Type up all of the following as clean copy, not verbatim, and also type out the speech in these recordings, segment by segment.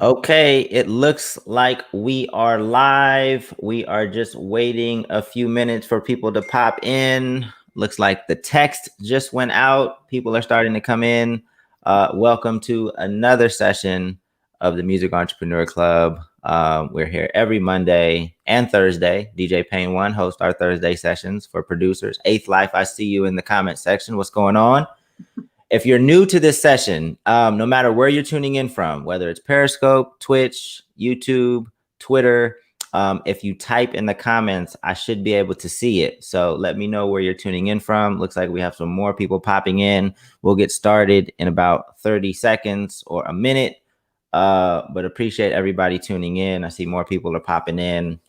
Okay, it looks like we are live. We are just waiting a few minutes for people to pop in. Looks like the text just went out. People are starting to come in. Welcome to another session of the Music Entrepreneur Club. We're here every Monday and Thursday. DJ Payne One hosts our Thursday sessions for producers. Eighth Life, I see you in the comment section. What's going on? If you're new to this session, no matter where you're tuning in from, whether it's Periscope, Twitch, YouTube, Twitter, if you type in the comments, I should be able to see it. So let me know where you're tuning in from. Looks like we have some more people popping in. We'll get started in about 30 seconds or a minute. But appreciate everybody tuning in. I see more people are popping in.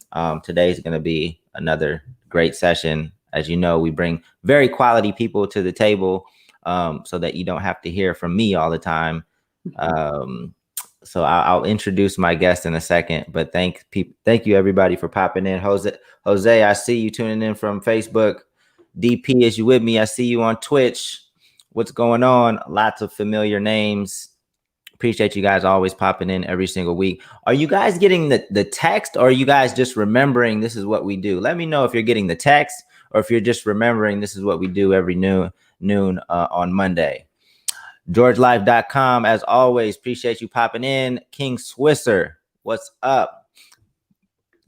Today's going to be another great session. As you know, we bring very quality people to the table. So that you don't have to hear from me all the time. So I'll introduce my guest in a second, but thank you everybody for popping in. Jose, I see you tuning in from Facebook. DP, is you with me? I see you on Twitch. What's going on? Lots of familiar names. Appreciate you guys always popping in every single week. Are you guys getting the text, or are you guys just remembering this is what we do? Let me know if you're getting the text or if you're just remembering this is what we do every noon on Monday. GeorgeLife.com, as always, appreciate you popping in. King Swisser, what's up?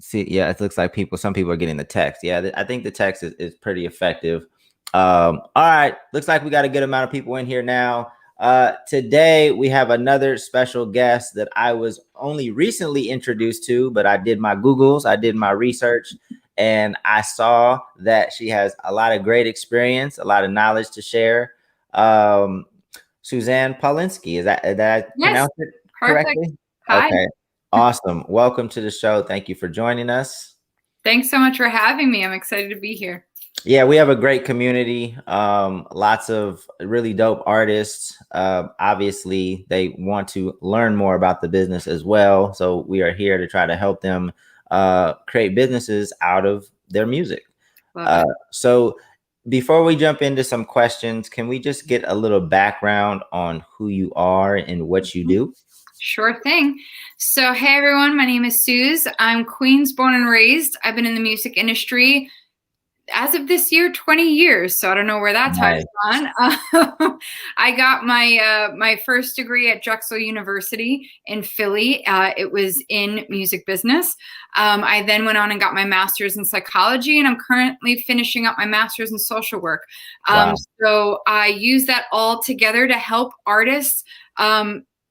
See, yeah, it looks like some people are getting the text. Yeah, I think the text is pretty effective. All right, looks like we got a good amount of people in here now. Today we have another special guest that I was only recently introduced to, but I did my Googles, I did my research, and I saw that she has a lot of great experience, a lot of knowledge to share. Suzanne Paulinski, is that yes, pronounced it correctly? Hi. Okay, awesome. Welcome to the show. Thank you for joining us. Thanks so much for having me. I'm excited to be here. Yeah, we have a great community. Lots of really dope artists. Obviously, they want to learn more about the business as well. So we are here to try to help them create businesses out of their music. So before we jump into some questions, can we just get a little background on who you are and what you do? Sure thing. So, hey everyone, my name is Suze. I'm Queens born and raised. I've been in the music industry as of this year, 20 years. So I don't know where that time's gone. I got my first degree at Drexel University in Philly. It was in music business. I then went on and got my master's in psychology, and I'm currently finishing up my master's in social work. So I use that all together to help artists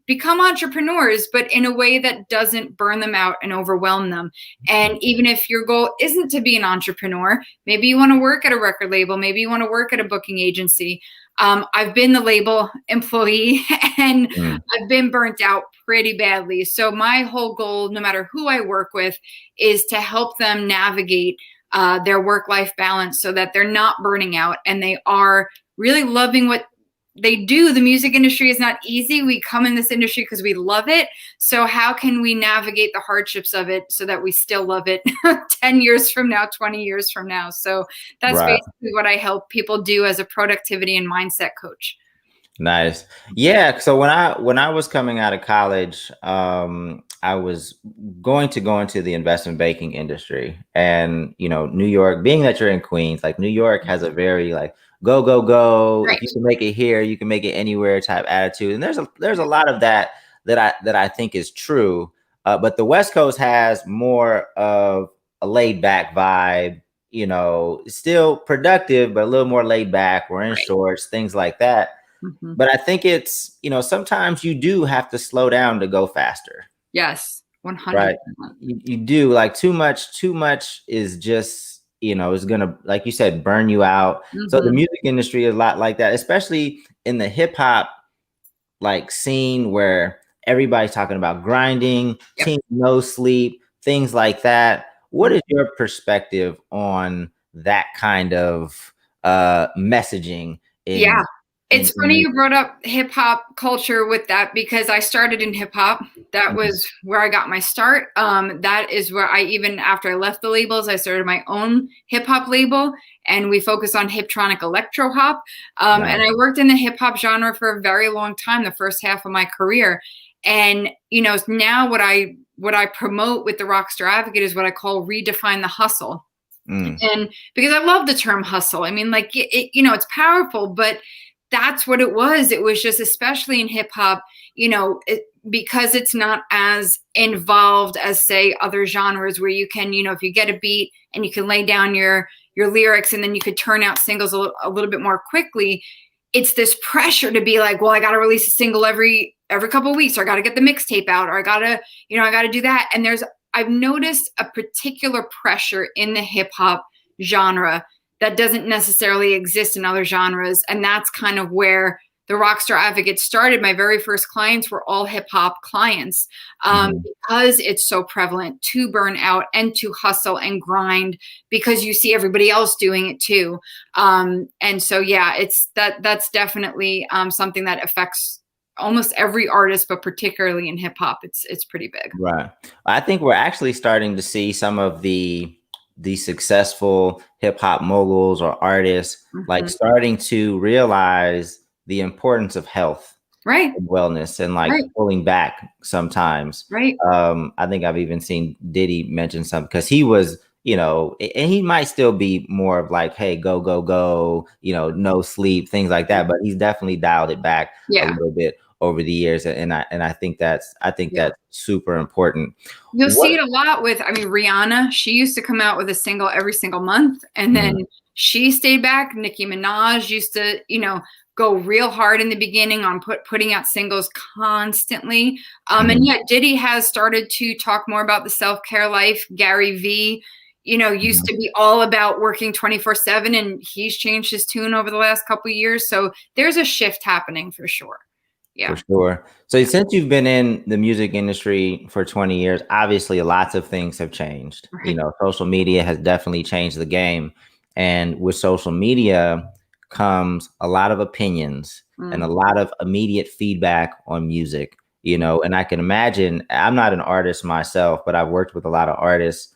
become entrepreneurs, but in a way that doesn't burn them out and overwhelm them. And even if your goal isn't to be an entrepreneur, maybe you want to work at a record label, maybe you want to work at a booking agency. I've been the label employee and I've been burnt out pretty badly. So my whole goal, no matter who I work with, is to help them navigate their work-life balance so that they're not burning out and they are really loving what they do. The music industry is not easy. We come in this industry because we love it. So how can we navigate the hardships of it so that we still love it 10 years from now, 20 years from now? So that's basically what I help people do as a productivity and mindset coach. Nice. Yeah. So when I was coming out of college, I was going to go into the investment banking industry, and New York, being that you're in Queens, like New York has a very like go, go, go. Right. If you can make it here, you can make it anywhere type attitude. And there's a lot of that I think is true. But the West Coast has more of a laid back vibe, still productive, but a little more laid back. We're in shorts, things like that. But I think it's, sometimes you do have to slow down to go faster. Yes, 100%. Right. You do, like too much is just, is going to, like you said, burn you out. So the music industry is a lot like that, especially in the hip hop like scene where everybody's talking about grinding, team no sleep, things like that. What is your perspective on that kind of messaging? It's funny you brought up hip hop culture with that, because I started in hip hop. That was where I got my start. That is where even after I left the labels, I started my own hip hop label, and we focus on hiptronic electro hop. And I worked in the hip hop genre for a very long time, the first half of my career. And, now what I promote with the Rockstar Advocate is what I call redefine the hustle. And because I love the term hustle, I mean, like, it's powerful, but that's what it was. It was just, especially in hip hop, because it's not as involved as, say, other genres where you can, if you get a beat and you can lay down your lyrics and then you could turn out singles a little bit more quickly. It's this pressure to be like, well, I got to release a single every couple of weeks, or I got to get the mixtape out, or I got to do that. And I've noticed a particular pressure in the hip hop genre that doesn't necessarily exist in other genres. And that's kind of where the Rockstar Advocate started. My very first clients were all hip hop clients, because it's so prevalent to burn out and to hustle and grind, because you see everybody else doing it too. And so, yeah, that's definitely something that affects almost every artist, but particularly in hip hop, it's pretty big. Right. I think we're actually starting to see some of the successful hip hop moguls or artists like starting to realize the importance of health, right, and wellness, and like pulling back sometimes. Right. I think I've even seen Diddy mention something, because he was, and he might still be more of like, hey, go, go, go, no sleep, things like that. But he's definitely dialed it back a little bit over the years. And I think that's super important. You'll see it a lot with, Rihanna. She used to come out with a single every single month, and then she stayed back. Nicki Minaj used to, go real hard in the beginning on putting out singles constantly. And yet Diddy has started to talk more about the self-care life. Gary V, used to be all about working 24/7, and he's changed his tune over the last couple of years. So there's a shift happening for sure. Yeah. For sure. So since you've been in the music industry for 20 years, obviously lots of things have changed. Right. Social media has definitely changed the game. And with social media comes a lot of opinions and a lot of immediate feedback on music, and I can imagine, I'm not an artist myself, but I've worked with a lot of artists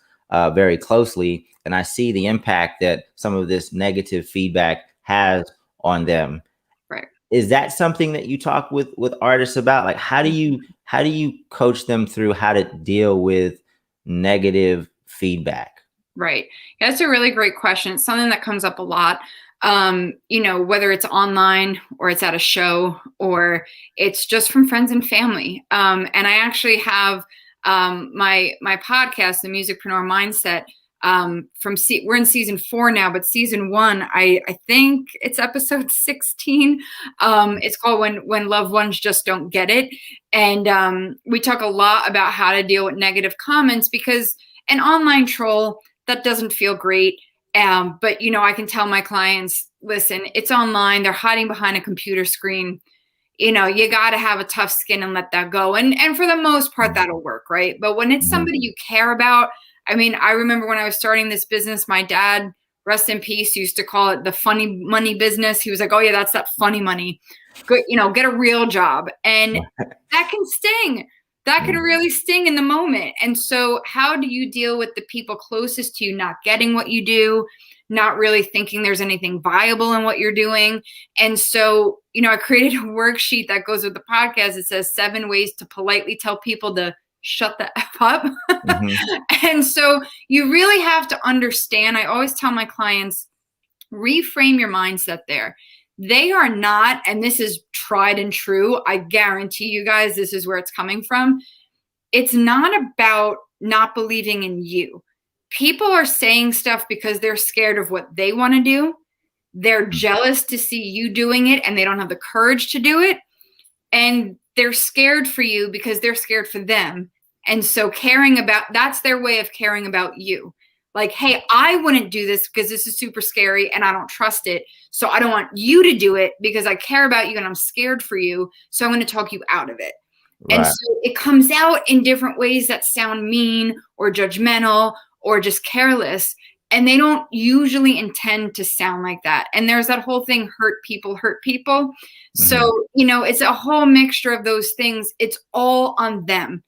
very closely, and I see the impact that some of this negative feedback has on them. Right. Is that something that you talk with artists about? Like, how do you coach them through how to deal with negative feedback? Right. That's a really great question. It's something that comes up a lot. Whether it's online or it's at a show or it's just from friends and family. And I actually have my podcast, The Musicpreneur Mindset. We're in season 4 now, but season 1, I think it's episode 16. It's called When Loved Ones Just Don't Get It. And we talk a lot about how to deal with negative comments, because an online troll, that doesn't feel great. But I can tell my clients, listen, it's online. They're hiding behind a computer screen. You got to have a tough skin and let that go. And for the most part, that'll work, right? But when it's somebody you care about, I remember when I was starting this business, my dad, rest in peace, used to call it the funny money business. He was like, oh yeah, that's that funny money. Good, get a real job. And that can sting. That can really sting in the moment. And so how do you deal with the people closest to you not getting what you do, not really thinking there's anything viable in what you're doing? And so, I created a worksheet that goes with the podcast. It says 7 ways to politely tell people to shut the F up. And so you really have to understand. I always tell my clients, reframe your mindset there. They are not, and this is tried and true, I guarantee you guys, this is where it's coming from. It's not about not believing in you. People are saying stuff because they're scared of what they want to do. They're jealous to see you doing it, and they don't have the courage to do it. And they're scared for you because they're scared for them. And so that's their way of caring about you. Like, hey, I wouldn't do this because this is super scary and I don't trust it. So I don't want you to do it because I care about you and I'm scared for you. So I'm going to talk you out of it. Right. And so it comes out in different ways that sound mean or judgmental or just careless. And they don't usually intend to sound like that. And there's that whole thing, hurt people. So, it's a whole mixture of those things. It's all on them.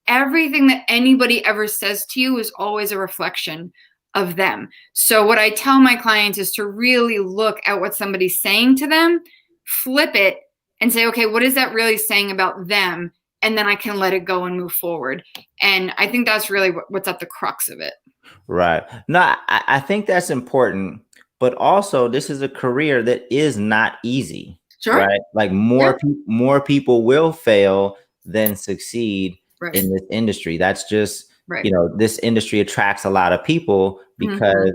Everything that anybody ever says to you is always a reflection of them. So what I tell my clients is to really look at what somebody's saying to them, flip it, and say, okay, what is that really saying about them? and then I can let it go and move forward. And I think that's really what's at the crux of it. Right. No, I think that's important, but also this is a career that is not easy, Sure. right? Like more people will fail than succeed in this industry. That's just, this industry attracts a lot of people because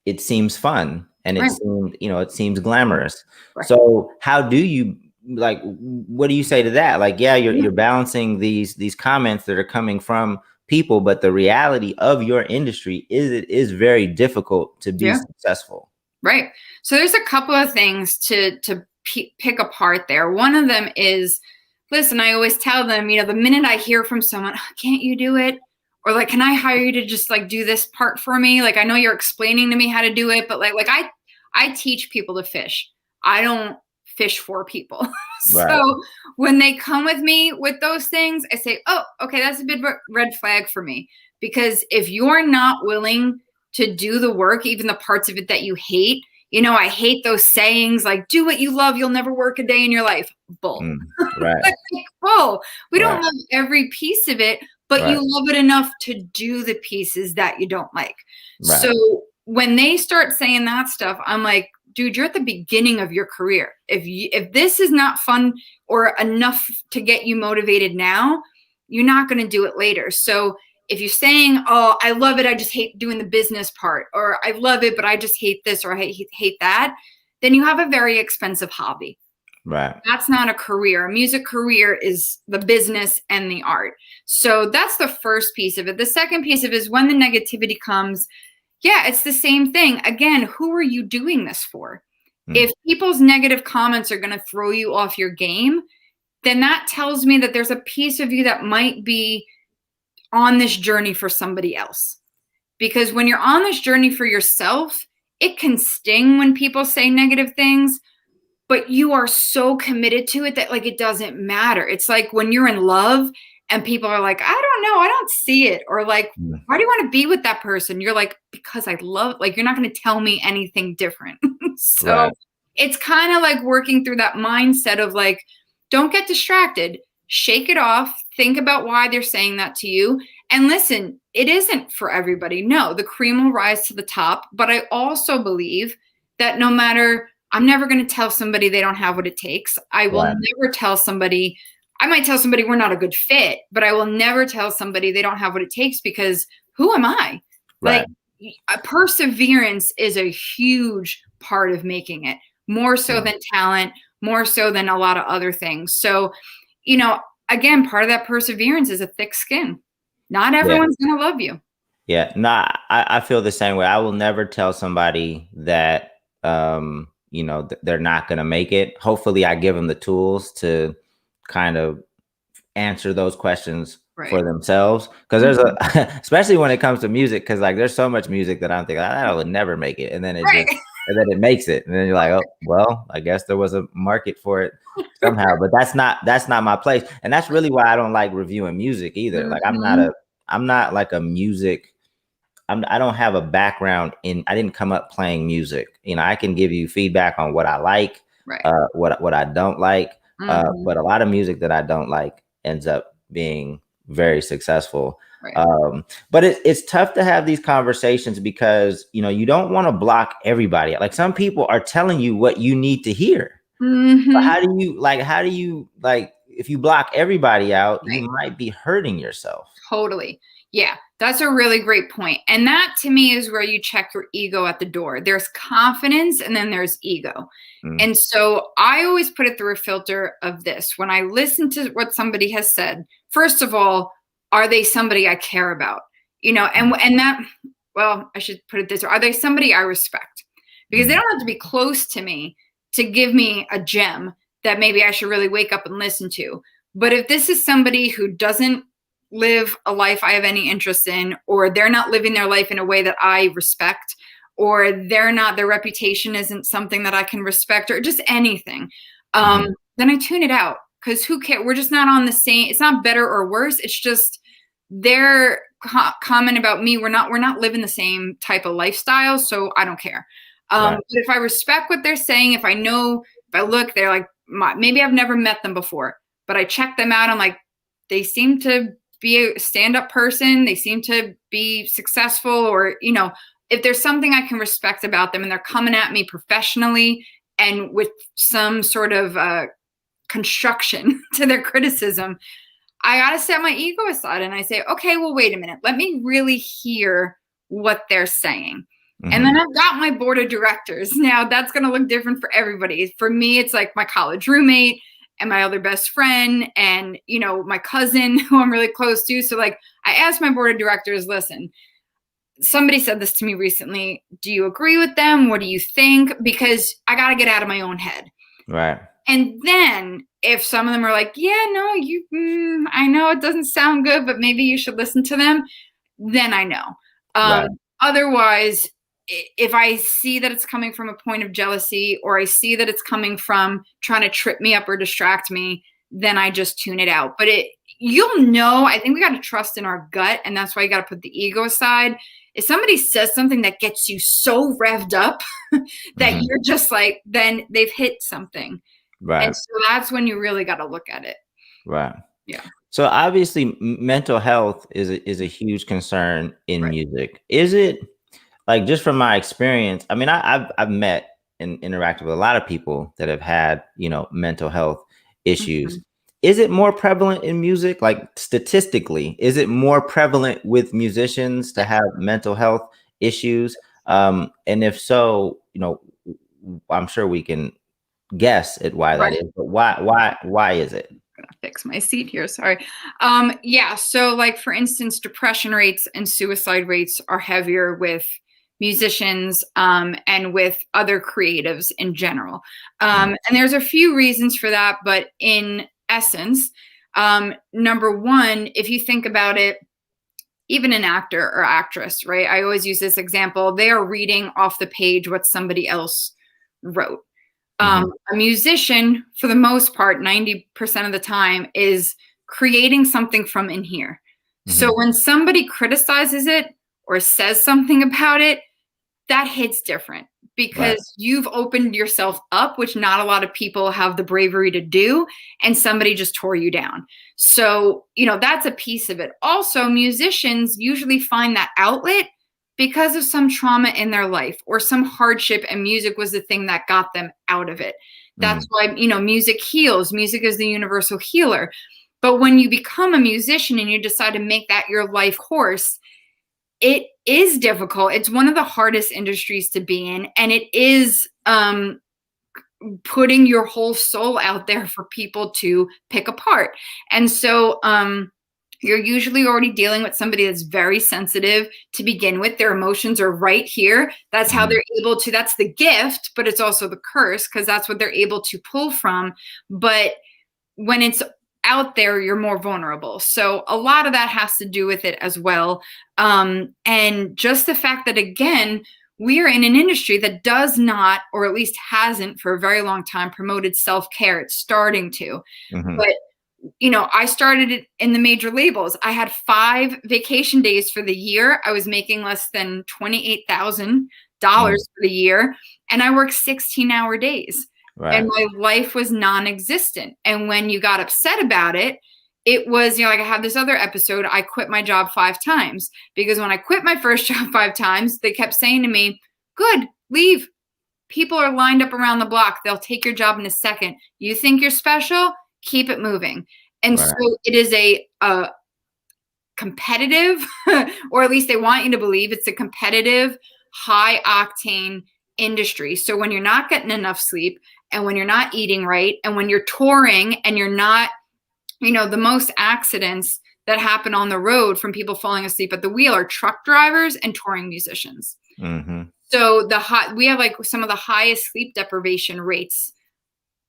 it seems fun and it seems glamorous. So how do you, like, what do you say to that? Like, yeah, you're balancing these comments that are coming from people, but the reality of your industry is it is very difficult to be successful. Right. So there's a couple of things to pick apart there. One of them is, listen, I always tell them, the minute I hear from someone, oh, can't you do it? Or like, can I hire you to just like do this part for me? Like, I know you're explaining to me how to do it, but like I teach people to fish. I don't fish for people. So when they come with me with those things, I say, oh, okay, that's a big red flag for me. Because if you're not willing to do the work, even the parts of it that you hate, I hate those sayings like, do what you love, you'll never work a day in your life. Bull. Right. Bull. We don't love every piece of it, but you love it enough to do the pieces that you don't like. So when they start saying that stuff, I'm like, dude, you're at the beginning of your career. If this is not fun or enough to get you motivated now, you're not going to do it later. So if you're saying, oh, I love it, I just hate doing the business part, or I love it, but I just hate this, or I hate that, then you have a very expensive hobby. Right. That's not a career. A music career is the business and the art. So that's the first piece of it. The second piece of it is when the negativity comes, it's the same thing. Again, who are you doing this for? If people's negative comments are going to throw you off your game, then that tells me that there's a piece of you that might be on this journey for somebody else. Because when you're on this journey for yourself, it can sting when people say negative things, but you are so committed to it that like it doesn't matter. It's like when you're in love and people are like, I don't know, I don't see it. Or like, why do you want to be with that person? You're like, because I love, like, you're not going to tell me anything different. So it's kind of like working through that mindset of like, don't get distracted, shake it off, think about why they're saying that to you. And listen, it isn't for everybody. No, the cream will rise to the top. But I also believe that no matter, I'm never going to tell somebody they don't have what it takes. I will never tell somebody, I might tell somebody we're not a good fit, but I will never tell somebody they don't have what it takes, because who am I? Like, perseverance is a huge part of making it, more so than talent, more so than a lot of other things. So, again, part of that perseverance is a thick skin. Not everyone's going to love you. Yeah, no, I feel the same way. I will never tell somebody that, they're not going to make it. Hopefully I give them the tools to kind of answer those questions for themselves. Because there's especially when it comes to music, because like there's so much music that I'm thinking, I would never make it. And then and then it makes it. And then you're like, oh, well, I guess there was a market for it somehow. But that's not my place. And that's really why I don't like reviewing music either. Like I'm not like a music, I don't have a background I didn't come up playing music. I can give you feedback on what I like, what I don't like. But a lot of music that I don't like ends up being very successful. But it's tough to have these conversations because, you don't want to block everybody. Like some people are telling you what you need to hear. But how do you if you block everybody out, you might be hurting yourself. Totally. Yeah, that's a really great point. And that to me is where you check your ego at the door. There's confidence and then there's ego. And so I always put it through a filter of this. When I listen to what somebody has said, first of all, are they somebody I care about? And that, well, I should put it this way. Are they somebody I respect? Because they don't have to be close to me to give me a gem that maybe I should really wake up and listen to. But if this is somebody who doesn't live a life I have any interest in, or they're not living their life in a way that I respect, or their reputation isn't something that I can respect, or just anything, then I tune it out. Because who cares? We're just not on the same, it's not better or worse. It's just their comment about me. We're not living the same type of lifestyle. So I don't care. But if I respect what they're saying, if I look, they're like, maybe I've never met them before, but I check them out. I'm like, they seem to be a stand-up person. They seem to be successful, or, you know, if there's something I can respect about them and they're coming at me professionally and with some sort of construction to their criticism, I got to set my ego aside and I say, okay, well, wait a minute. Let me really hear what they're saying. Mm-hmm. And then I've got my board of directors. Now that's going to look different for everybody. For me, it's like my college roommate and my other best friend and, you know, my cousin who I'm really close to. So like I asked my board of directors, listen, somebody said this to me recently. Do you agree with them? What do you think? Because I got to get out of my own head. Right. And then if some of them are like, yeah, no, I know it doesn't sound good, but maybe you should listen to them, then I know. Right. Otherwise, if I see that it's coming from a point of jealousy, or I see that it's coming from trying to trip me up or distract me, then I just tune it out. But you'll know, I think we got to trust in our gut, and that's why you got to put the ego aside. If somebody says something that gets you so revved up that you're just like, then they've hit something. Right. And so that's when you really got to look at it. Right. Yeah. So obviously mental health is a huge concern in music. Is it, like, just from my experience, I mean, I've met and interacted with a lot of people that have had, you know, mental health issues. Is it more prevalent in music? Like, statistically, is it more prevalent with musicians to have mental health issues? And if so, you know, I'm sure we can guess at why that is, but why is it? I'm gonna fix my seat here, sorry. Yeah, so like, for instance, depression rates and suicide rates are heavier with musicians and with other creatives in general. And there's a few reasons for that, but in essence, number one, if you think about it, even an actor or actress, right? I always use this example. They are reading off the page what somebody else wrote. A musician, for the most part, 90% of the time, is creating something from in here. So when somebody criticizes it or says something about it, that hits different, because you've opened yourself up, which not a lot of people have the bravery to do, and somebody just tore you down. So, you know, that's a piece of it. Also, musicians usually find that outlet because of some trauma in their life or some hardship, and music was the thing that got them out of it. That's why, you know, music heals. Music is the universal healer. But when you become a musician and you decide to make that your life course, it is difficult. It's one of the hardest industries to be in, and it is putting your whole soul out there for people to pick apart. And so you're usually already dealing with somebody that's very sensitive to begin with. Their emotions are right here. That's how they're able to, that's the gift, but it's also the curse, because that's what they're able to pull from. But when it's out there, you're more vulnerable. So a lot of that has to do with it as well. And just the fact that, again, we are in an industry that does not, or at least hasn't for a very long time, promoted self-care. It's starting to. But, you know, I started it in the major labels. I had 5 vacation days for the year. I was making less than $28,000 for the year. And I worked 16-hour days. And my life was non-existent. And when you got upset about it, it was, you know, like I have this other episode, I quit my job 5 times, because when I quit my first job 5 times, they kept saying to me, good, leave. People are lined up around the block. They'll take your job in a second. You think you're special? Keep it moving. And so it is a competitive, or at least they want you to believe it's a competitive, high octane industry. So when you're not getting enough sleep, and when you're not eating right, and when you're touring and you're not, you know, the most accidents that happen on the road from people falling asleep at the wheel are truck drivers and touring musicians. So we have like some of the highest sleep deprivation rates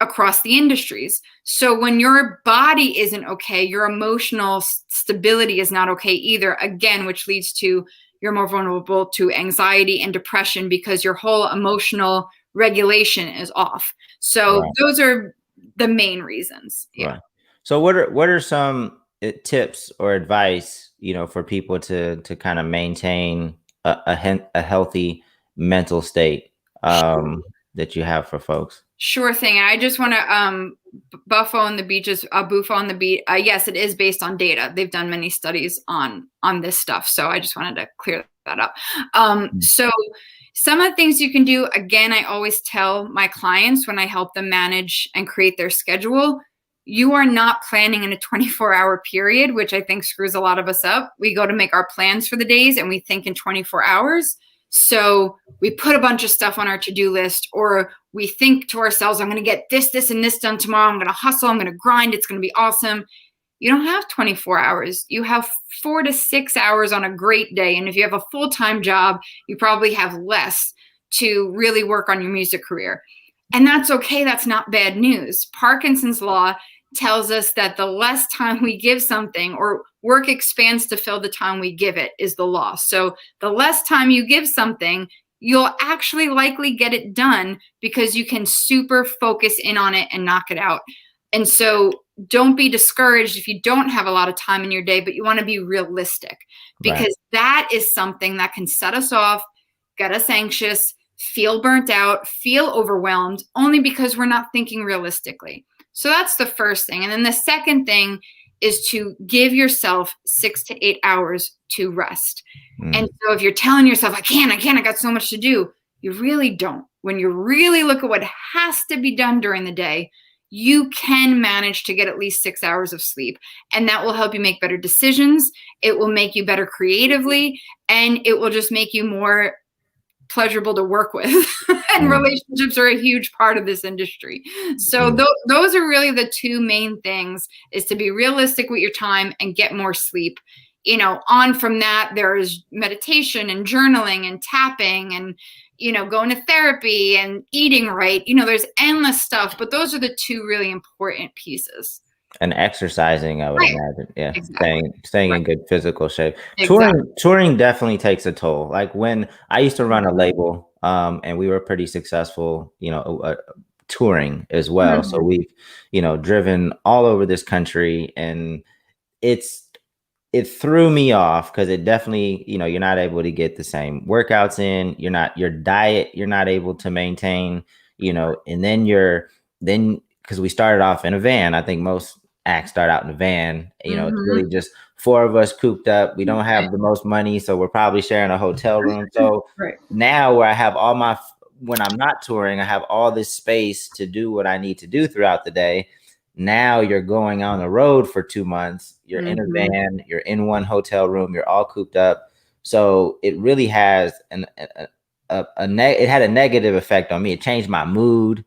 across the industries. So when your body isn't okay, your emotional stability is not okay either, again, which leads to you're more vulnerable to anxiety and depression, because your whole emotional regulation is off. So those are the main reasons. Yeah. So what are some tips or advice, you know, for people to kind of maintain a healthy mental state? That that you have for folks? Sure thing. I just want to buffo on the beat, just buffo on the beat. Yes, it is based on data. They've done many studies on this stuff. So I just wanted to clear that up. So some of the things you can do, again, I always tell my clients when I help them manage and create their schedule, you are not planning in a 24-hour period, which I think screws a lot of us up. We go to make our plans for the days and we think in 24 hours. So we put a bunch of stuff on our to-do list, or we think to ourselves, I'm going to get this, this, and this done tomorrow. I'm going to hustle. I'm going to grind. It's going to be awesome. You don't have 24 hours. You have 4 to 6 hours on a great day. And if you have a full-time job, you probably have less to really work on your music career. And that's okay. That's not bad news. Parkinson's law tells us that the less time we give something, or work expands to fill the time we give it, is the law. So the less time you give something, you'll actually likely get it done because you can super focus in on it and knock it out. And so don't be discouraged if you don't have a lot of time in your day, but you want to be realistic, because that is something that can set us off, get us anxious, feel burnt out, feel overwhelmed, only because we're not thinking realistically. So that's the first thing. And then the second thing is to give yourself 6 to 8 hours to rest. And so if you're telling yourself, I can't, I got so much to do, you really don't. When you really look at what has to be done during the day, you can manage to get at least 6 hours of sleep. And that will help you make better decisions. It will make you better creatively, and it will just make you more pleasurable to work with. And relationships are a huge part of this industry. So those are really the two main things, is to be realistic with your time and get more sleep. You know, on from that, there is meditation and journaling and tapping and, you know, going to therapy and eating right. You know, there's endless stuff, but those are the two really important pieces. And exercising, I would imagine. Yeah. Exactly. Staying in good physical shape. Exactly. Touring definitely takes a toll. Like when I used to run a label, and we were pretty successful, you know, touring as well. So we've, you know, driven all over this country, and it threw me off because it definitely, you know, you're not able to get the same workouts in. Your diet, you're not able to maintain, you know, and then because we started off in a van. I think most acts start out in a van. You know, it's really just 4 of us cooped up. We don't have the most money, so we're probably sharing a hotel room. So now where I have when I'm not touring, I have all this space to do what I need to do throughout the day. Now you're going on the road for 2 months. You're in a van. You're in one hotel room. You're all cooped up. So it really has it had a negative effect on me. It changed my mood,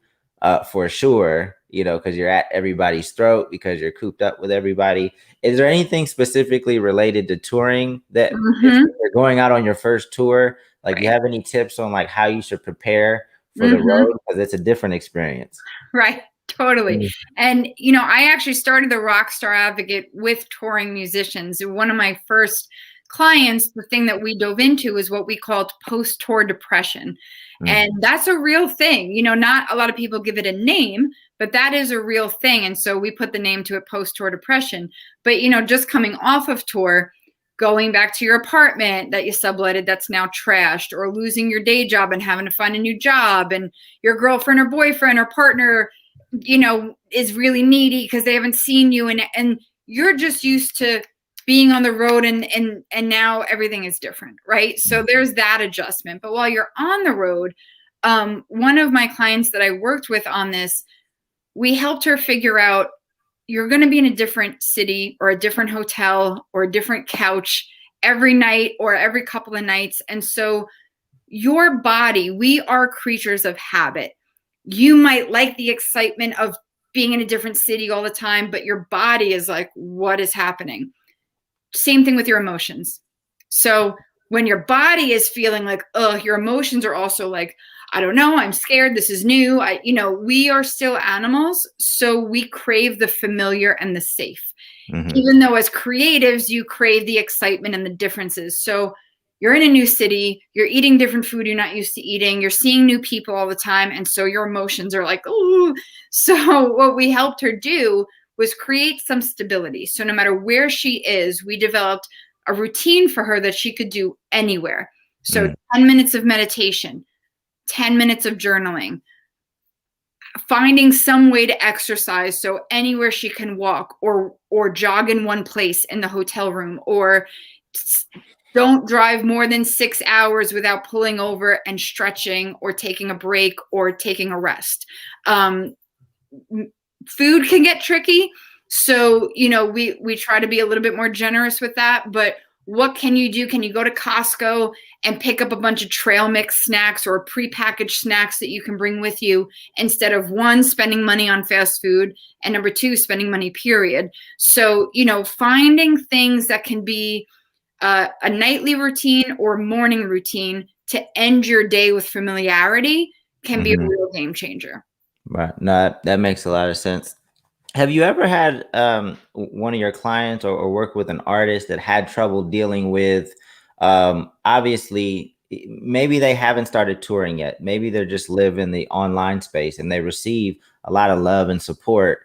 for sure. You know, because you're at everybody's throat because you're cooped up with everybody. Is there anything specifically related to touring that if you're going out on your first tour, like you have any tips on like how you should prepare for the road? Because it's a different experience. Right. Totally. And, you know, I actually started the Rockstar Advocate with touring musicians. One of my first clients, the thing that we dove into is what we called post-tour depression. And that's a real thing. You know, not a lot of people give it a name, but that is a real thing. And so we put the name to it, post-tour depression. But, you know, just coming off of tour, going back to your apartment that you subletted that's now trashed, or losing your day job and having to find a new job, and your girlfriend or boyfriend or partner, you know, is really needy because they haven't seen you, and you're just used to being on the road, and now everything is different, right? So there's that adjustment. But while you're on the road, one of my clients that I worked with on this, we helped her figure out, you're going to be in a different city or a different hotel or a different couch every night or every couple of nights. And so your body, we are creatures of habit. You might like the excitement of being in a different city all the time, but your body is like, what is happening? Same thing with your emotions. So when your body is feeling like, your emotions are also like, I don't know, I'm scared, this is new. You know, we are still animals, so we crave the familiar and the safe. Even though as creatives, you crave the excitement and the differences. So you're in a new city, you're eating different food you're not used to eating, you're seeing new people all the time, and so your emotions are like, ooh. So what we helped her do was create some stability. So no matter where she is, we developed a routine for her that she could do anywhere. So 10 minutes of meditation, 10 minutes of journaling, finding some way to exercise, so anywhere she can walk or jog in one place in the hotel room, or don't drive more than 6 hours without pulling over and stretching or taking a break or taking a rest. Food can get tricky, so we try to be a little bit more generous with that. But what can you do? Can you go to Costco and pick up a bunch of trail mix snacks or prepackaged snacks that you can bring with you, instead of, one, spending money on fast food, and number two, spending money, period. So finding things that can be a nightly routine or morning routine to end your day with familiarity can be a real game changer. Right. No, that makes a lot of sense. Have you ever had one of your clients or work with an artist that had trouble dealing with, obviously, maybe they haven't started touring yet. Maybe they're just live in the online space and they receive a lot of love and support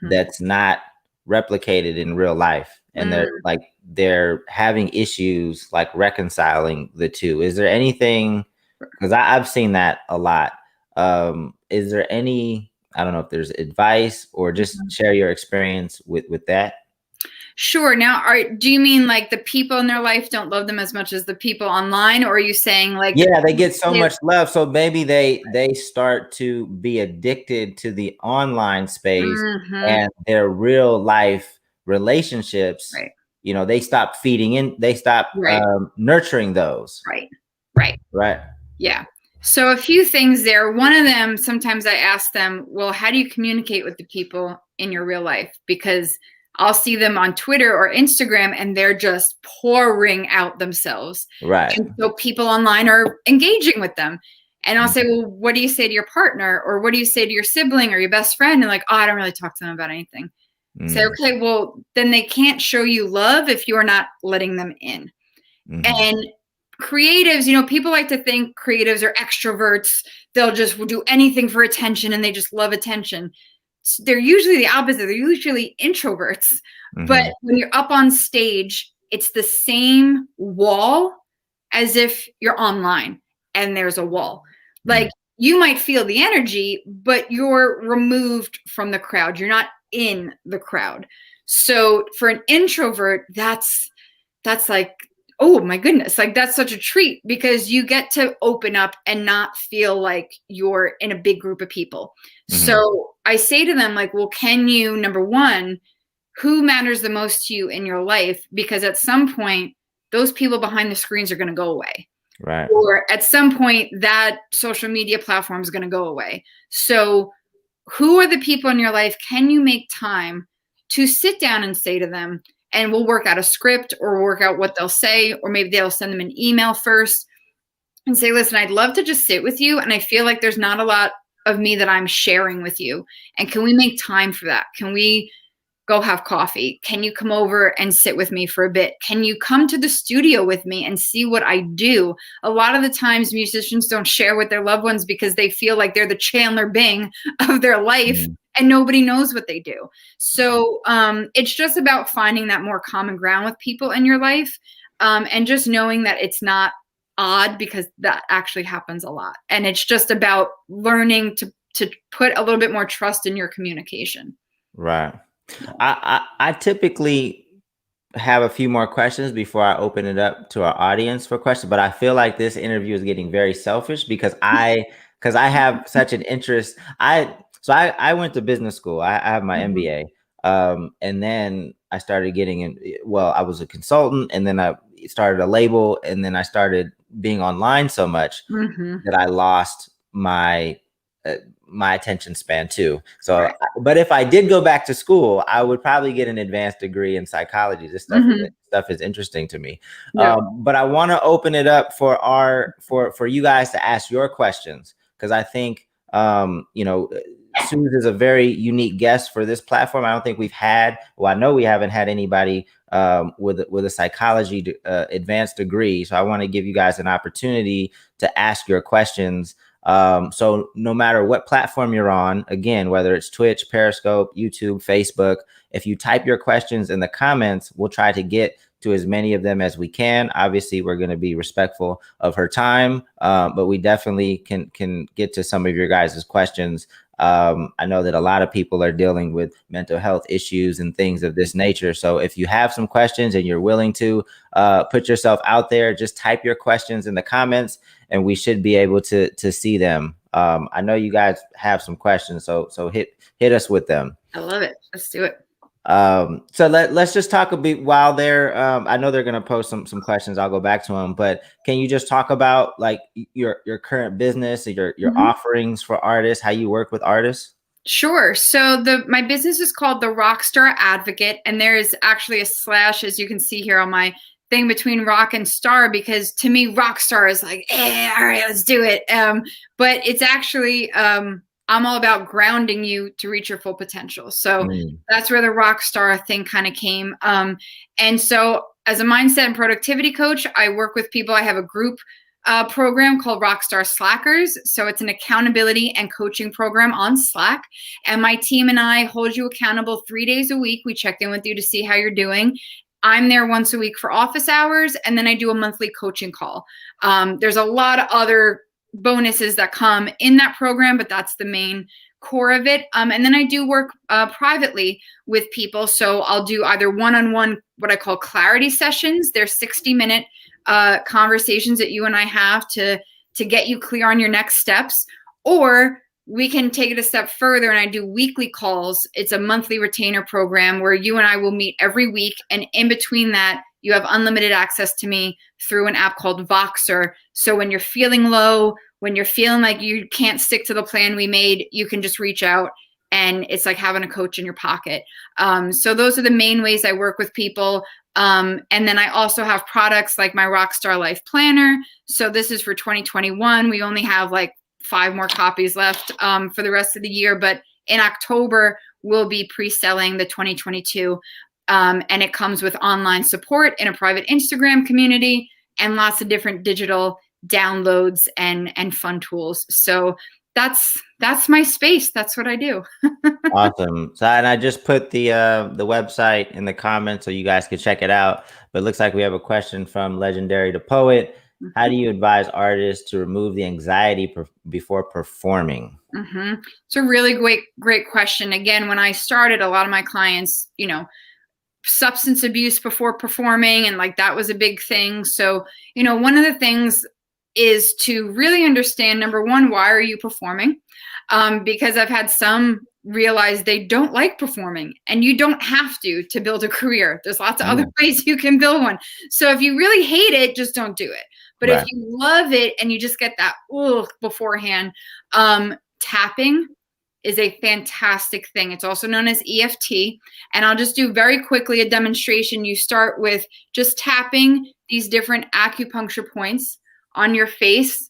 that's not replicated in real life. And they're having issues like reconciling the two. Is there anything, because I've seen that a lot. Is there any, I don't know if there's advice or just share your experience with that? Sure. Now, do you mean like the people in their life don't love them as much as the people online? Or are you saying like, yeah, they get so much love, so maybe they start to be addicted to the online space and their real life relationships, they stop feeding in, they stop nurturing those. Right. Yeah. So a few things there. One of them, sometimes I ask them, well, how do you communicate with the people in your real life? Because I'll see them on Twitter or Instagram and they're just pouring out themselves. Right. And so people online are engaging with them. And I'll say, well, what do you say to your partner? Or what do you say to your sibling or your best friend? And like, oh, I don't really talk to them about anything. Say, okay, well, then they can't show you love if you're not letting them in. And creatives, people like to think creatives are extroverts. They'll just do anything for attention and they just love attention. They're usually the opposite. They're usually introverts. But when you're up on stage, it's the same wall as if you're online and there's a wall. Like you might feel the energy, but you're removed from the crowd. You're not in the crowd. So for an introvert, that's like, oh my goodness, like that's such a treat because you get to open up and not feel like you're in a big group of people. So I say to them like, well, can you, number one, who matters the most to you in your life? Because at some point, those people behind the screens are going to go away. Right. Or at some point that social media platform is going to go away. So who are the people in your life? Can you make time to sit down and say to them, and we'll work out a script or work out what they'll say, or maybe they'll send them an email first and say, listen, I'd love to just sit with you. And I feel like there's not a lot of me that I'm sharing with you. And can we make time for that? Can we go have coffee? Can you come over and sit with me for a bit? Can you come to the studio with me and see what I do? A lot of the times musicians don't share with their loved ones because they feel like they're the Chandler Bing of their life and nobody knows what they do. So it's just about finding that more common ground with people in your life and just knowing that it's not odd because that actually happens a lot. And it's just about learning to put a little bit more trust in your communication. Right. I typically have a few more questions before I open it up to our audience for questions, but I feel like this interview is getting very selfish because I have such an interest. I went to business school. I have my MBA. And then I started getting in, well, I was a consultant and then I started a label and then I started being online so much that I lost my attention span too. So, but if I did go back to school, I would probably get an advanced degree in psychology. This stuff is interesting to me. But I want to open it up for you guys to ask your questions because I think Suze is a very unique guest for this platform. I don't think we've had, well, I know we haven't had anybody with a psychology advanced degree. So I want to give you guys an opportunity to ask your questions. So no matter what platform you're on, again, whether it's Twitch, Periscope, YouTube, Facebook, if you type your questions in the comments, we'll try to get to as many of them as we can. Obviously, we're going to be respectful of her time, but we definitely can get to some of your guys' questions I know that a lot of people are dealing with mental health issues and things of this nature. So if you have some questions and you're willing to put yourself out there, just type your questions in the comments and we should be able to see them. I know you guys have some questions, so hit us with them. I love it. Let's do it. So let's just talk a bit while they're I know they're going to post some questions. I'll go back to them, but can you just talk about like your current business and your offerings for artists, how you work with artists? Sure. So my business is called the Rockstar Advocate, and there is actually a slash, as you can see here on my thing, between rock and star, because to me rockstar is like, all right, let's do it. But it's actually I'm all about grounding you to reach your full potential. So that's where the rock star thing kind of came. And so as a mindset and productivity coach, I work with people. I have a group program called Rockstar Slackers. So it's an accountability and coaching program on Slack. And my team and I hold you accountable 3 days a week. We check in with you to see how you're doing. I'm there once a week for office hours, and then I do a monthly coaching call. There's a lot of other bonuses that come in that program, but that's the main core of it. And then I do work privately with people. So I'll do either one-on-one, what I call clarity sessions. They're 60-minute conversations that you and I have to get you clear on your next steps, or we can take it a step further and I do weekly calls. It's a monthly retainer program where you and I will meet every week. And in between that, you have unlimited access to me through an app called Voxer. So when you're feeling low, when you're feeling like you can't stick to the plan we made, you can just reach out, and it's like having a coach in your pocket. So those are the main ways I work with people. And then I also have products like my Rockstar Life Planner. So this is for 2021. We only have like 5 more copies left for the rest of the year. But in October, we'll be pre-selling the 2022. And it comes with online support in a private Instagram community and lots of different digital downloads and fun tools. So that's my space. That's what I do. Awesome. So, and I just put the website in the comments so you guys can check it out. But it looks like we have a question from Legendary the Poet. How do you advise artists to remove the anxiety before performing? It's a really great question. Again, when I started, a lot of my clients, substance abuse before performing, and like that was a big thing. So, one of the things is to really understand, number one, why are you performing? Because I've had some realize they don't like performing, and you don't have to build a career. There's lots of other ways you can build one. So if you really hate it, just don't do it. But if you love it and you just get that beforehand, tapping is a fantastic thing. It's also known as EFT. And I'll just do very quickly a demonstration. You start with just tapping these different acupuncture points on your face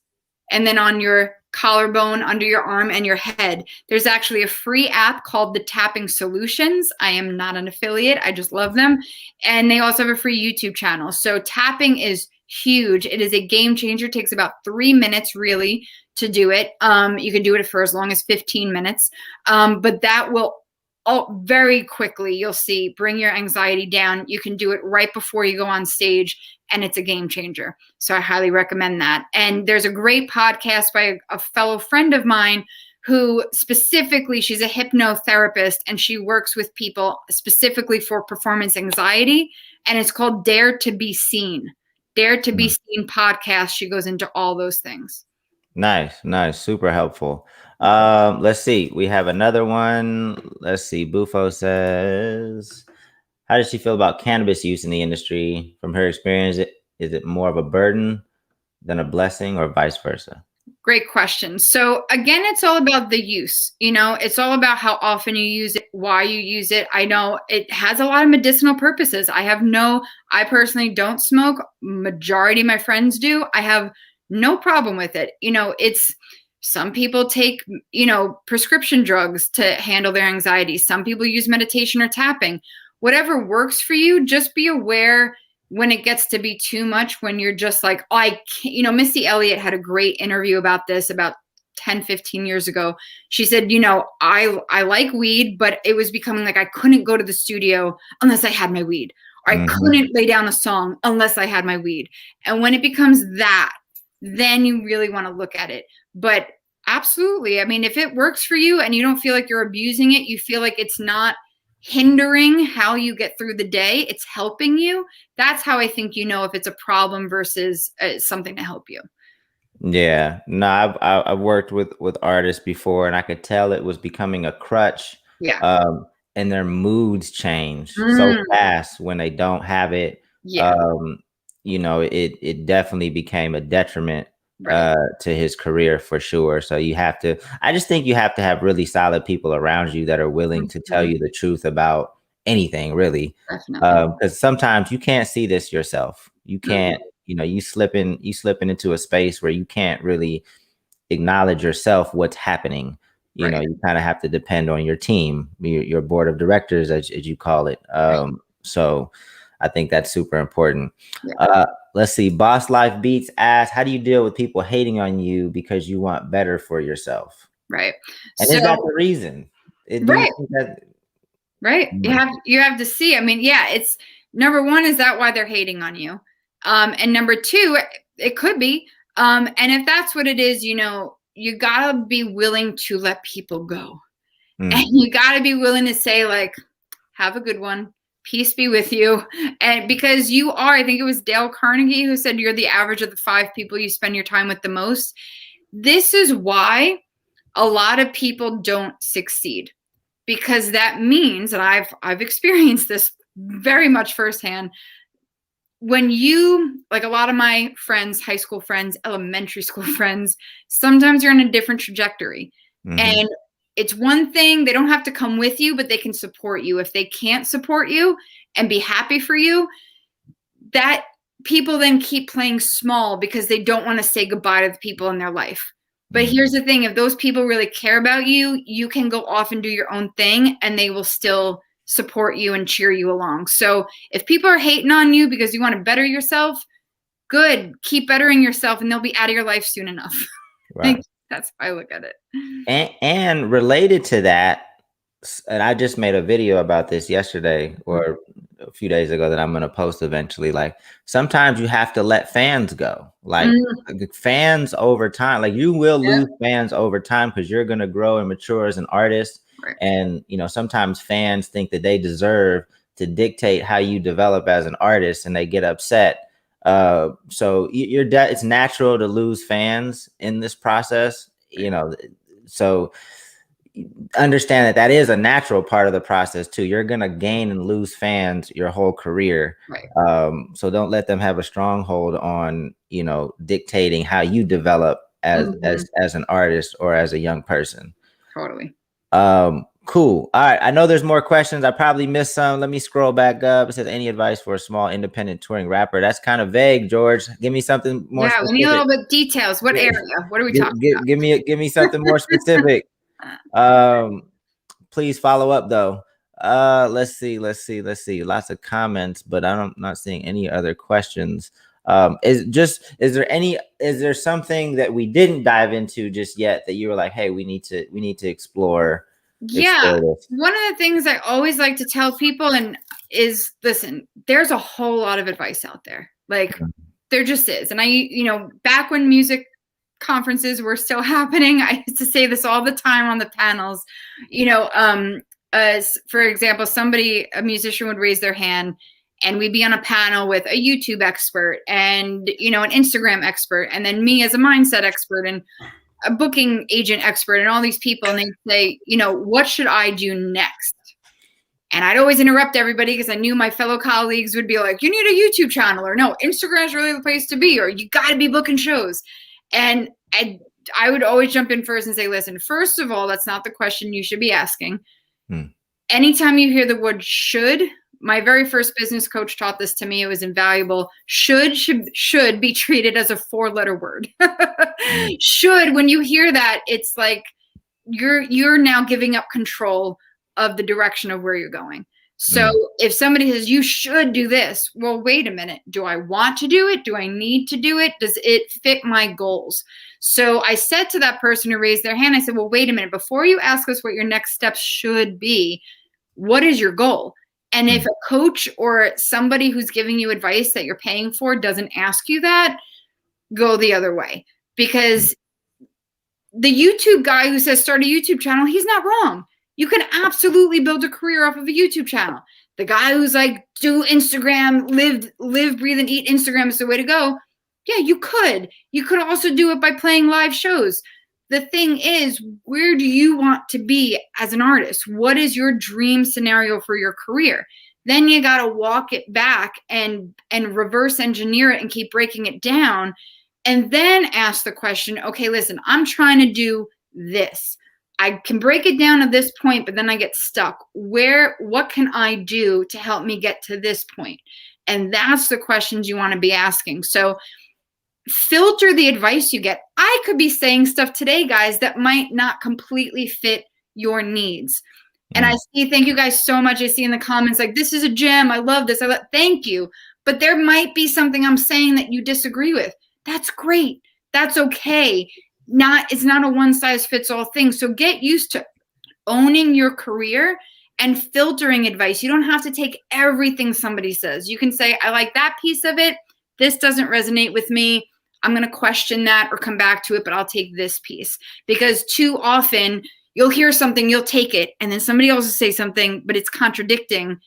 and then on your collarbone, under your arm, and your head. There's actually a free app called the Tapping Solutions. I am not an affiliate. I just love them. And they also have a free YouTube channel. So tapping is huge. It is a game changer. It takes about 3 minutes really to do it. You can do it for as long as 15 minutes. But that will very quickly, you'll see, bring your anxiety down. You can do it right before you go on stage, and it's a game changer. So I highly recommend that. And there's a great podcast by a fellow friend of mine who specifically, she's a hypnotherapist, and she works with people specifically for performance anxiety. And it's called Dare to Be Seen. Dare to Be Seen podcast. She goes into all those things. Nice. Super helpful. Let's see. We have another one. Let's see. Bufo says, how does she feel about cannabis use in the industry? From her experience, is it more of a burden than a blessing, or vice versa? Great question. So again, it's all about the use. It's all about how often you use it, why you use it. I know it has a lot of medicinal purposes. I personally don't smoke. Majority of my friends do. I have no problem with it. It's some people take, prescription drugs to handle their anxiety. Some people use meditation or tapping. Whatever works for you, just be aware when it gets to be too much, when you're just like, oh, I can't. Missy Elliott had a great interview about this about 10, 15 years ago. She said, I like weed, but it was becoming like I couldn't go to the studio unless I had my weed, or I couldn't lay down a song unless I had my weed. And when it becomes that, then you really want to look at it. But Absolutely. I mean, if it works for you and you don't feel like you're abusing it, you feel like it's not hindering how you get through the day, it's helping you. That's how I think you know if it's a problem versus something to help you. Yeah, no, I've worked with artists before, and I could tell it was becoming a crutch. Yeah. Um, and their moods change so Mm, fast when they don't have it. yeah. Um, it definitely became a detriment Right. to his career for sure. So I just think you have to have really solid people around you that are willing to tell Mhm. you the truth about anything, really. Definitely. Because sometimes you can't see this yourself. You can't, Mhm. you slipping into a space where you can't really acknowledge yourself what's happening. Right. You kind of have to depend on your team, your board of directors, as you call it. Right. So I think that's super important. Yeah. Let's see. Boss Life Beats asks, how do you deal with people hating on you because you want better for yourself? Right. And is So, that the reason? Do you right. think that? Right. You have to see. I mean, yeah, it's number one, is that why they're hating on you? And number two, it could be. And if that's what it is, you gotta be willing to let people go. And Mm, you gotta be willing to say, like, have a good one. Peace be with you. And because you are, I think it was Dale Carnegie who said you're the average of the 5 people you spend your time with the most. This is why a lot of people don't succeed, because that means, and I've experienced this very much firsthand, when you, like, a lot of my friends, high school friends, elementary school friends, sometimes you're in a different trajectory. hmm And it's one thing, they don't have to come with you, but they can support you. If they can't support you and be happy for you, that people then keep playing small because they don't want to say goodbye to the people in their life. But hmm here's the thing, if those people really care about you, you can go off and do your own thing and they will still support you and cheer you along. So if people are hating on you because you want to better yourself, good, keep bettering yourself and they'll be out of your life soon enough. Like, Right. that's how I look at it. And related to that, and I just made a video about this yesterday or a few days ago that I'm going to post eventually. Like sometimes you have to let fans go. Like Mm, fans over time, like you will yep, lose fans over time because you're going to grow and mature as an artist. right. And sometimes fans think that they deserve to dictate how you develop as an artist, and they get upset. So it's natural to lose fans in this process. So understand that is a natural part of the process too. You're gonna gain and lose fans your whole career. Right. So don't let them have a stronghold on dictating how you develop as Mhm. as an artist or as a young person. Totally. Cool. All right. I know there's more questions. I probably missed some. Let me scroll back up. It says, any advice for a small independent touring rapper? That's kind of vague, George. Give me something more Yeah, we need a specific. little bit details. What area? What are we talking Give me something more specific. about? Um, Please follow up though. Let's see. Lots of comments, but I'm not seeing any other questions. Is there something that we didn't dive into just yet that you were like, hey, we need to explore Yeah. this? One of the things I always like to tell people is, listen, there's a whole lot of advice out there. Like, there just is. And back when music conferences were still happening, I used to say this all the time on the panels. As for example, a musician would raise their hand and we'd be on a panel with a YouTube expert and an Instagram expert, and then me as a mindset expert and a booking agent expert and all these people, and they'd say, what should I do next? And I'd always interrupt everybody because I knew my fellow colleagues would be like, you need a YouTube channel, or no, Instagram's really the place to be, or you got to be booking shows. And I would always jump in first and say, listen, first of all, that's not the question you should be asking. Hmm. Anytime you hear the word should, my very first business coach taught this to me. It was invaluable. Should be treated as a 4-letter word. Hmm. Should, when you hear that, it's like you're now giving up control of the direction of where you're going. So Hmm. if somebody says you should do this, well, wait a minute. Do I want to do it? Do I need to do it? Does it fit my goals? So I said to that person who raised their hand, I said, well, wait a minute. Before you ask us what your next steps should be, what is your goal? And Hmm. if a coach or somebody who's giving you advice that you're paying for doesn't ask you that, go the other way. Because the YouTube guy who says start a YouTube channel, he's not wrong. You can absolutely build a career off of a YouTube channel. The guy who's like, do Instagram, live, breathe, and eat. Instagram is the way to go. Yeah, you could. You could also do it by playing live shows. The thing is, where do you want to be as an artist? What is your dream scenario for your career? Then you got to walk it back and reverse engineer it and keep breaking it down. And then ask the question, okay, listen, I'm trying to do this. I can break it down to this point, but then I get stuck. What can I do to help me get to this point? And that's the questions you want to be asking. So filter the advice you get. I could be saying stuff today, guys, that might not completely fit your needs. And I see, thank you guys so much. I see in the comments, like, this is a gem. I love this. Thank you. But there might be something I'm saying that you disagree with. That's great. That's okay. It's not a one size fits all thing. So get used to owning your career and filtering advice. You don't have to take everything somebody says. You can say, I like that piece of it. This doesn't resonate with me. I'm going to question that or come back to it, but I'll take this piece. Because too often you'll hear something, you'll take it, and then somebody else will say something, but it's contradicting.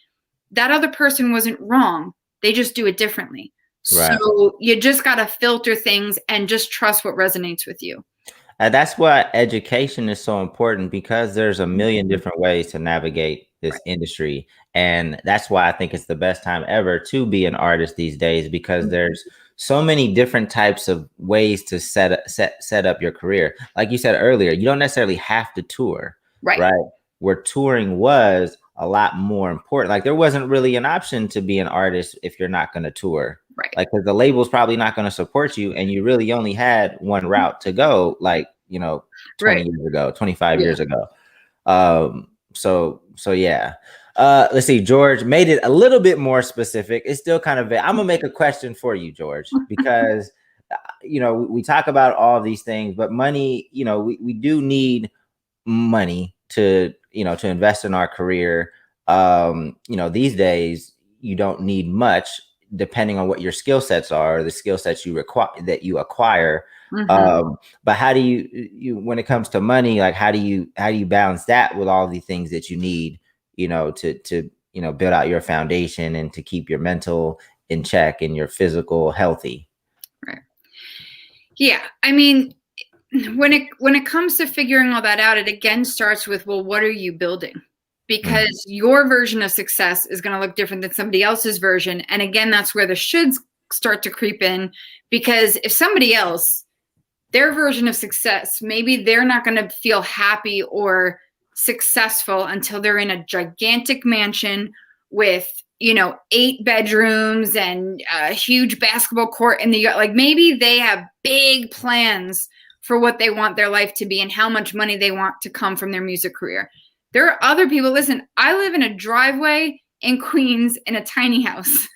That other person wasn't wrong. They just do it differently. Right. So you just got to filter things and just trust what resonates with you. That's why education is so important, because there's a million different ways to navigate this industry. And that's why I think it's the best time ever to be an artist these days, because there's so many different types of ways to set up your career. Like you said earlier, you don't necessarily have to tour, right? Where touring was a lot more important. Like there wasn't really an option to be an artist if you're not going to tour. Right. Like, because the label's probably not going to support you, and you really only had one route to go, like, 20 years ago, 25 years ago. So yeah. Let's see, George made it a little bit more specific. It's still kind of vague. I'm gonna make a question for you, George, because we talk about all these things, but money, we do need money to to invest in our career. These days you don't need much, depending on what your skill sets are, the skill sets you acquire. But how do you when it comes to money, like how do you balance that with all the things that you need, to build out your foundation and to keep your mental in check and your physical healthy? Right. Yeah. I mean, when it comes to figuring all that out, it again starts with, well, what are you building? Because your version of success is going to look different than somebody else's version. And again, that's where the shoulds start to creep in, because if somebody else, their version of success, maybe they're not going to feel happy or successful until they're in a gigantic mansion with, 8 bedrooms and a huge basketball court in the yard. Like maybe they have big plans for what they want their life to be and how much money they want to come from their music career. There are other people. Listen, I live in a driveway in Queens in a tiny house.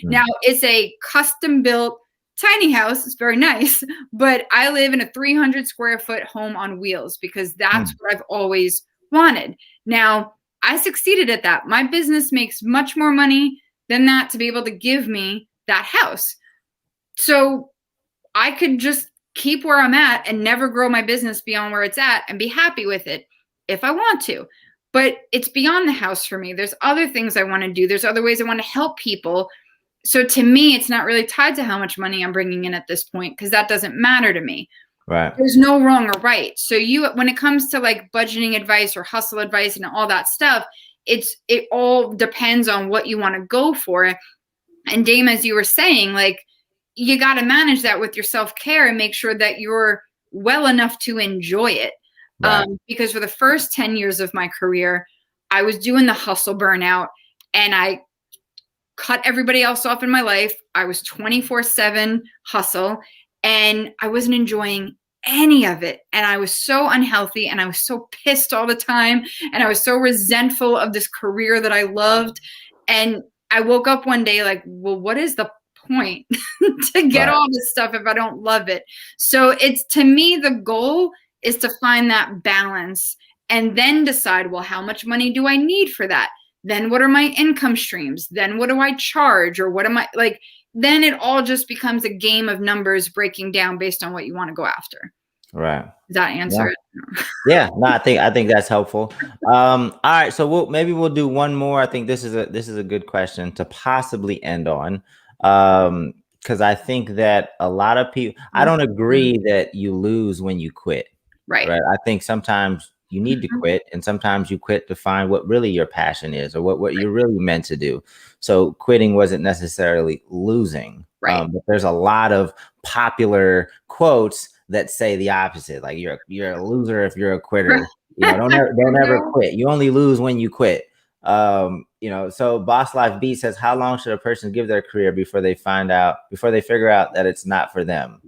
Now it's a custom built tiny house. It's very nice, but I live in a 300 square foot home on wheels because that's what I've always wanted. Now I succeeded at that. My business makes much more money than that to be able to give me that house. So I could just keep where I'm at and never grow my business beyond where it's at and be happy with it if I want to. But it's beyond the house for me. There's other things I want to do. There's other ways I want to help people. So to me, it's not really tied to how much money I'm bringing in at this point, because that doesn't matter to me. Right. There's no wrong or right. So when it comes to like budgeting advice or hustle advice and all that stuff, it all depends on what you want to go for. And Dame, as you were saying, like you got to manage that with your self-care and make sure that you're well enough to enjoy it. Right. Because for the first 10 years of my career, I was doing the hustle burnout and I cut everybody else off in my life. I was 24/7 hustle and I wasn't enjoying any of it. And I was so unhealthy and I was so pissed all the time. And I was so resentful of this career that I loved. And I woke up one day like, well, what is the point to get all this stuff if I don't love it? So it's, to me, the goal is to find that balance and then decide, well, how much money do I need for that? Then what are my income streams? Then what do I charge? Or what am I like? Then it all just becomes a game of numbers breaking down based on what you want to go after. Right. Does that answer it? Yeah, no, I think that's helpful. All right, so maybe we'll do one more. I think this is a good question to possibly end on. Because I think that a lot of people, I don't agree that you lose when you quit. Right. I think sometimes you need to quit, and sometimes you quit to find what really your passion is or what you're really meant to do. So quitting wasn't necessarily losing. Right. But there's a lot of popular quotes that say the opposite. Like you're a loser if you're a quitter. You know, don't ever quit. You only lose when you quit. You know, so Boss Life Beat says, how long should a person give their career before they figure out that it's not for them?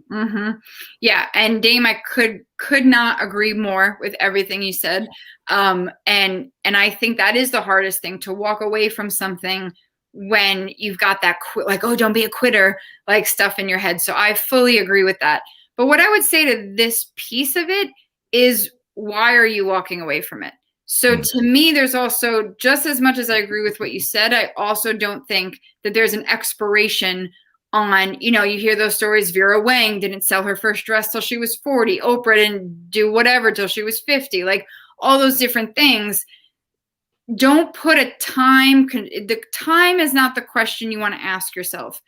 Yeah, and Dame, I could not agree more with everything you said. And I think that is the hardest thing, to walk away from something when you've got that like, oh, don't be a quitter, like stuff in your head. So I fully agree with that. But what I would say to this piece of it is, why are you walking away from it? So to me, there's also, just as much as I agree with what you said, I also don't think that there's an expiration on, you know, you hear those stories. Vera Wang didn't sell her first dress till she was 40. Oprah didn't do whatever till she was 50. Like all those different things. Don't put a time. The time is not the question you want to ask yourself.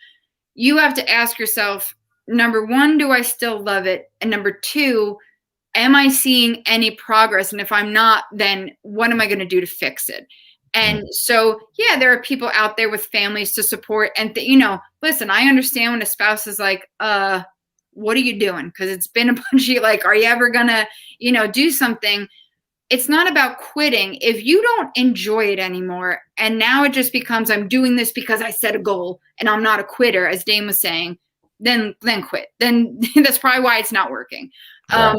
You have to ask yourself, number one, do I still love it? And number two, am I seeing any progress? And if I'm not, then what am I going to do to fix it? And so, yeah, there are people out there with families to support. And, you know, listen, I understand when a spouse is like, what are you doing? Because it's been a bunch of, like, are you ever going to, you know, do something? It's not about quitting. If you don't enjoy it anymore, and now it just becomes, I'm doing this because I set a goal and I'm not a quitter, as Dame was saying, then quit. Then that's probably why it's not working. Right.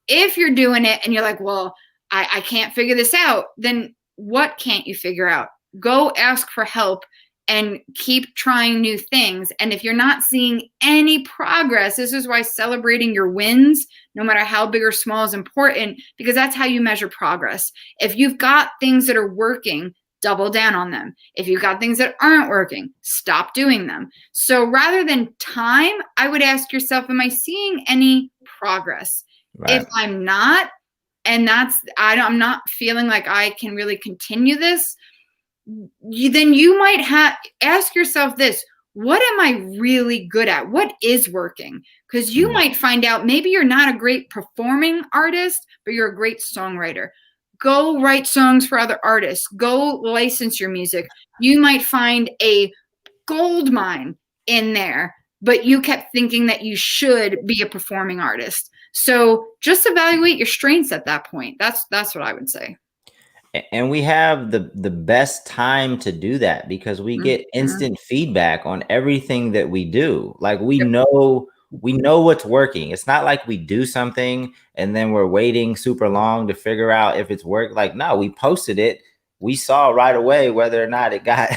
If you're doing it and you're like, well, I can't figure this out, then what can't you figure out? Go ask for help and keep trying new things. And if you're not seeing any progress, this is why celebrating your wins, no matter how big or small, is important, because that's how you measure progress. If you've got things that are working, double down on them. If you've got things that aren't working, stop doing them. So rather than time, I would ask yourself, am I seeing any progress? Right. If I'm not, and I'm not feeling like I can really continue this, then you might ask yourself this: what am I really good at? What is working? Because you might find out maybe you're not a great performing artist, but you're a great songwriter. Go write songs for other artists. Go license your music. You might find a gold mine in there, but you kept thinking that you should be a performing artist. So just evaluate your strengths at that point. That's what I would say. And we have the best time to do that because we get instant feedback on everything that we do. Like we know what's working. It's not like we do something and then we're waiting super long to figure out if it's worked. Like, no, we posted it. We saw right away whether or not it got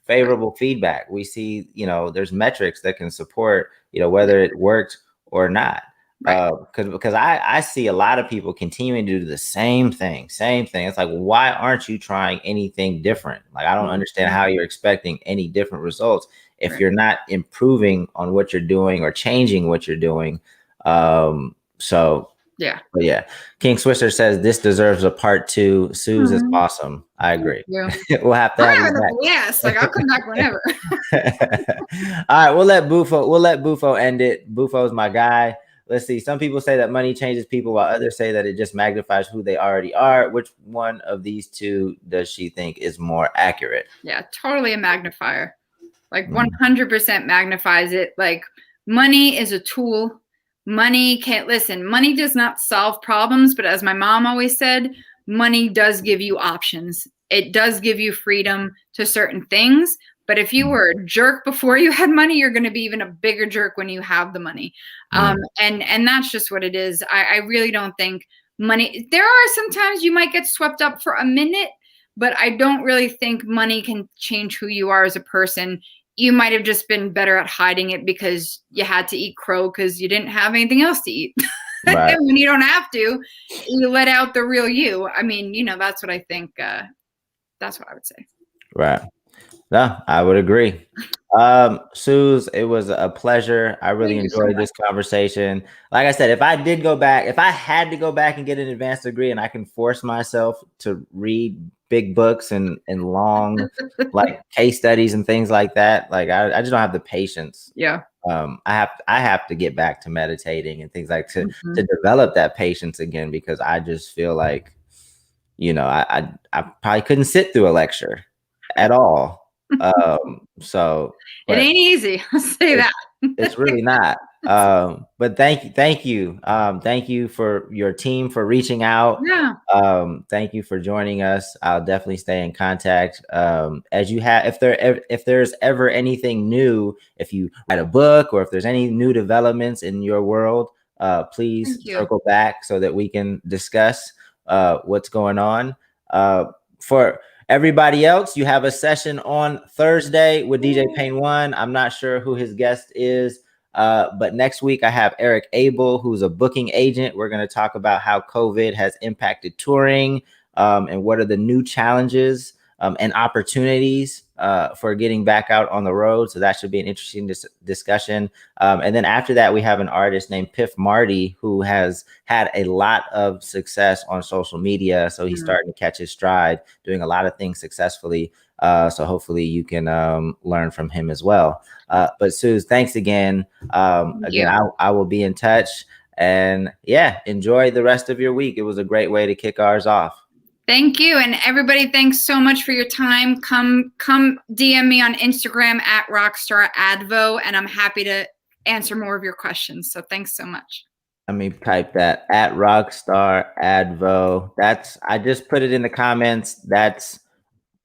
favorable feedback. We see, you know, there's metrics that can support, you know, whether it worked or not. Right. Because I see a lot of people continuing to do the same thing. It's like, why aren't you trying anything different? Like, I don't understand how you're expecting any different results if you're not improving on what you're doing or changing what you're doing. So yeah. But yeah, King Swisser says this deserves a part 2. Suze is awesome. I agree. We'll have to have you back. Yes, like I'll come back whenever. All right, we'll let Bufo end it. Bufo's my guy. Let's see. Some people say that money changes people, while others say that it just magnifies who they already are. Which one of these two does she think is more accurate? Yeah, totally a magnifier. Like 100% magnifies it. Like money is a tool. Money money does not solve problems, but as my mom always said, money does give you options. It does give you freedom to certain things. But if you were a jerk before you had money, you're going to be even a bigger jerk when you have the money. And that's just what it is. I really don't think money, there are sometimes you might get swept up for a minute, but I don't really think money can change who you are as a person. You might have just been better at hiding it because you had to eat crow because you didn't have anything else to eat. Right. And when you don't have to, you let out the real you. I mean, you know, that's what I think. That's what I would say. Right. No, I would agree. Suze, it was a pleasure. I really Thank you so enjoyed much. this conversation. Like I said, if I did go back, if I had to go back and get an advanced degree and I can force myself to read big books and long like case studies and things like that, like I just don't have the patience. Yeah. I have to get back to meditating and things like to develop that patience again, because I just feel like, you know, I probably couldn't sit through a lecture at all. So it ain't easy. I'll say that. it's really not. But thank you. Thank you for your team for reaching out. Yeah. Thank you for joining us. I'll definitely stay in contact. As you have, if there's ever anything new, if you write a book or if there's any new developments in your world, please circle back so that we can discuss what's going on. For everybody else, you have a session on Thursday with DJ Payne One. I'm not sure who his guest is, but next week I have Eric Abel, who's a booking agent. We're going to talk about how COVID has impacted touring, and what are the new challenges and opportunities for getting back out on the road. So that should be an interesting discussion. And then after that, we have an artist named Piff Marty, who has had a lot of success on social media. So he's starting to catch his stride, doing a lot of things successfully. So hopefully you can learn from him as well. But Suze, thanks again. I will be in touch. And yeah, enjoy the rest of your week. It was a great way to kick ours off. Thank you. And everybody, thanks so much for your time. Come DM me on Instagram at rockstaradvo, and I'm happy to answer more of your questions. So thanks so much. Let me type that at rockstaradvo. I just put it in the comments. That's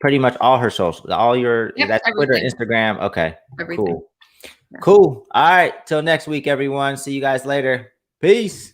pretty much all her socials, that's Twitter, Instagram. Okay, everything. Cool. Yeah. Cool. All right. Till next week, everyone. See you guys later. Peace.